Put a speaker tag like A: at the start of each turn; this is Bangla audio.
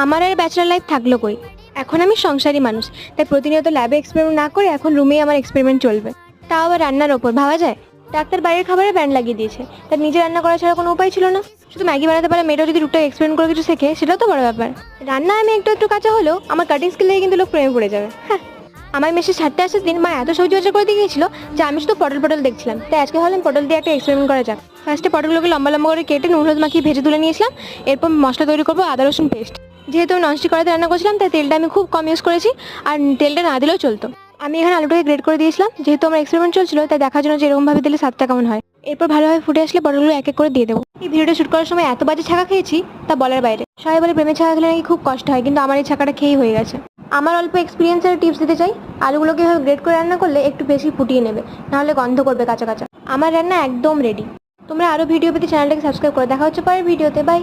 A: আমার আর ব্যাচেলর লাইফ থাকলো কই। এখন আমি সংসারী মানুষ, তাই প্রতিনিয়ত ল্যাবে এক্সপেরিমেন্ট না করে এখন রুমেই আমার এক্সপেরিমেন্ট চলবে, তাও আবার রান্নার ওপর। ভাবা যায়, ডাক্তার বাইরের খাবারে ব্যান্ড লাগিয়ে দিয়েছে, তার নিজে রান্না করা ছাড়া কোনো উপায় ছিল না। শুধু ম্যাগি বানাতে পারে মেয়েটাও যদি টুকটাক এক্সপেরিমেন্ট করে কিছু শেখে, সেটাও তো বড় ব্যাপার। রান্না আমি একটু একটু কাঁচা হলেও আমার কাটিং স্কিল দেখে কিন্তু লোক প্রেমে পড়ে যাবে। হ্যাঁ, আমার মেসে ছাড়তে আসার দিন মা এত সবজি বাজার করে দিয়ে গিয়েছিল যে আমি শুধু পটল পটল দেখছিলাম। তাই আজকে ভাবলাম পটল দিয়ে একটা এক্সপেরিমেন্ট করা যাক। ফার্স্টে পটলগুলোকে লম্বা লম্বা করে কেটে নুন হলুদ মাখিয়ে ভেজে তুলে নিয়েছিলাম। এরপর মশলা তৈরি করবো, আদা রসুন পেস্ট। যেহেতু আমি ননস্টিক কড়াইতে রান্না করছিলাম, তাই তেলটা আমি খুব কম ইউজ করেছি, আর তেলটা না দিলেও চলতো। আমি এখানে আলুটাকে গ্রেট করে দিয়েছিলাম, যেহেতু আমার এক্সপেরিমেন্ট চলছিল, তাই দেখার জন্য যে এরকমভাবে দিলে স্বাদটা কেমন হয়। এরপর ভালোভাবে ফুটে আসলে পটলগুলো এক এক করে দিয়ে দেবো। এই ভিডিওটা শুট করার সময় এত বাজে ছাকা খেয়েছি তা বলার বাইরে। সবাই বলে প্রেমে ছাকা খেলে নাকি খুব কষ্ট হয়, কিন্তু আমার এই ছাকাটা খেয়েই হয়ে গেছে। আমার অল্প এক্সপিরিয়েন্সের টিপস দিতে চাই। আলুগুলোকে এভাবে গ্রেট করে রান্না করলে একটু বেশি ফুটিয়ে নেবে, নাহলে গন্ধ করবে কাঁচা কাঁচা। আমার রান্না একদম রেডি। তোমরা আরও ভিডিও পেতে চ্যানেলটাকে সাবস্ক্রাইব করে দেখা হচ্ছে পরের ভিডিওতে। বাই।